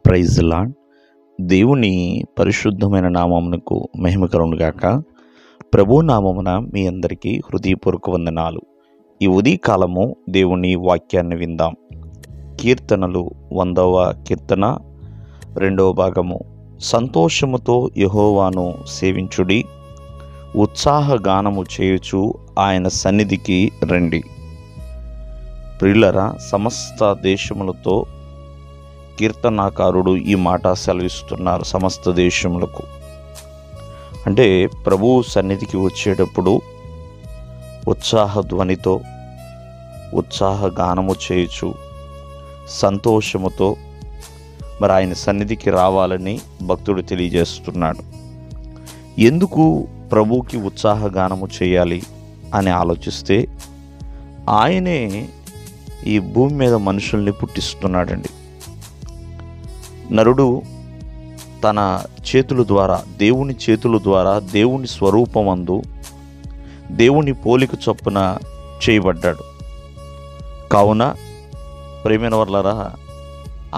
Praise lord. దేవుని పరిశుద్ధమైన నామమునకు మహిమ కలుగును గాక. ప్రభు నామమున మీ అందరికీ హృదయపూర్వక వందనాలు. ఈ ఉదయకాలము దేవుని వాక్యాన్ని విందాం. కీర్తనలు 100వ కీర్తన 2వ భాగము. సంతోషముతో యెహోవాను సేవించుడి, ఉత్సాహగానము చేయుచు ఆయన సన్నిధికి రండి. ప్రియులరా, సమస్త దేశములతో కీర్తనాకారుడు ఈ మాట సెలవిస్తున్నారు. సమస్త దేశములకు అంటే ప్రభు సన్నిధికి వచ్చేటప్పుడు ఉత్సాహ ధ్వనితో ఉత్సాహ గానము చేయుచు సంతోషముతో మరి ఆయన సన్నిధికి రావాలని భక్తుడు తెలియజేస్తున్నాడు. ఎందుకు ప్రభువుకి ఉత్సాహ గానము చేయాలి అని ఆలోచిస్తే, ఆయనే ఈ భూమి మీద మనుషుల్ని పుట్టిస్తున్నాడండి. నరుడు తన చేతుల ద్వారా, దేవుని చేతుల ద్వారా, దేవుని స్వరూపమందు దేవుని పోలిక చొప్పున చేయబడ్డాడు. కావున ప్రేమైన వర్లరా,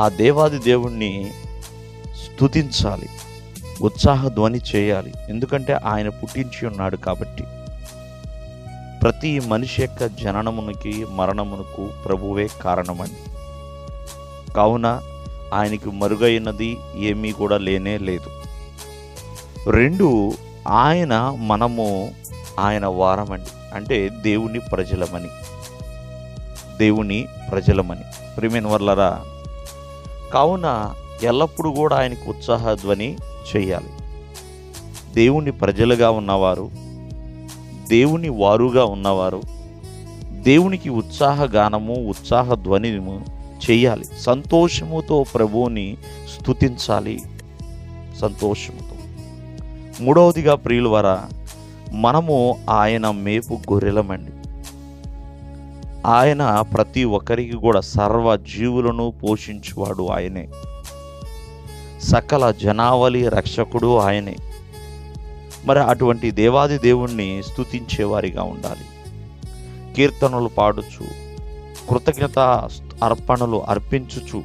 ఆ దేవాది దేవుణ్ణి స్తుతించాలి, ఉత్సాహ ధ్వని చేయాలి. ఎందుకంటే ఆయన పుట్టించి ఉన్నాడు కాబట్టి. ప్రతి మనిషి యొక్క జననమునికి మరణమునకు ప్రభువే కారణమండి. కావున ఆయనకి మరుగైనది ఏమీ కూడా లేనే లేదు. 2, మనము ఆయన వారమండి. అంటే దేవుని ప్రజలమని. ప్రియమైన వర్లరా, కావున ఎల్లప్పుడూ కూడా ఆయనకు ఉత్సాహ ధ్వని చేయాలి. దేవుని ప్రజలుగా ఉన్నవారు, దేవుని వారుగా ఉన్నవారు దేవునికి ఉత్సాహ గానము, ఉత్సాహ ధ్వని చేయాలి. సంతోషముతో ప్రభువుని స్తుతించాలి. సంతోషముతో. 3వదిగా ప్రియుల వారా, మనము ఆయన మేపు గొర్రెలమండి. ఆయన ప్రతి ఒక్కరికి కూడా సర్వ జీవులను పోషించువాడు ఆయనే. సకల జనావళి రక్షకుడు ఆయనే. మరి అటువంటి దేవాది దేవుణ్ణి స్తుతించేవారిగా ఉండాలి. కీర్తనలు పాడుచు, కృతజ్ఞత అర్పణలు అర్పించుచు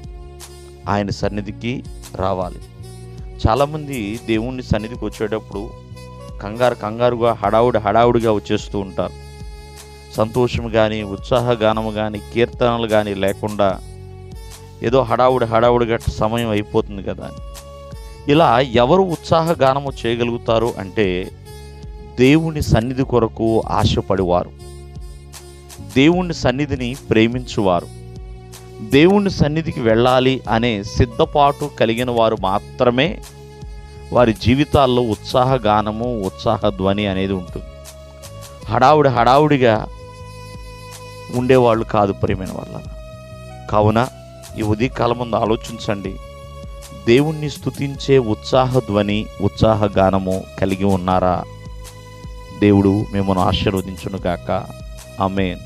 ఆయన సన్నిధికి రావాలి. చాలామంది దేవుని సన్నిధికి వచ్చేటప్పుడు కంగారుగా హడావుడిగా వచ్చేస్తూ ఉంటారు. సంతోషం కానీ, ఉత్సాహ గానము కానీ, కీర్తనలు కానీ లేకుండా ఏదో హడావుడిగా సమయం అయిపోతుంది కదా అని. ఇలా ఎవరు ఉత్సాహ గానము చేయగలుగుతారు అంటే, దేవుని సన్నిధి కొరకు ఆశపడివారు, దేవుని సన్నిధిని ప్రేమించువారు, దేవుని సన్నిధికి వెళ్ళాలి అనే సిద్ధపాటు కలిగిన వారు మాత్రమే వారి జీవితాల్లో ఉత్సాహ గానము, ఉత్సాహ ధ్వని అనేది ఉంటుంది. హడావుడిగా ఉండేవాళ్ళు కాదు ప్రియమైన వాళ్ళ. కావున ఈ ఉదయకాలం ముందు ఆలోచించండి. దేవుణ్ణి స్తుతించే ఉత్సాహ ధ్వని, ఉత్సాహ గానము కలిగి ఉన్నారా? దేవుడు మిమ్మల్ని ఆశీర్వదించును గాక. ఆమేన్.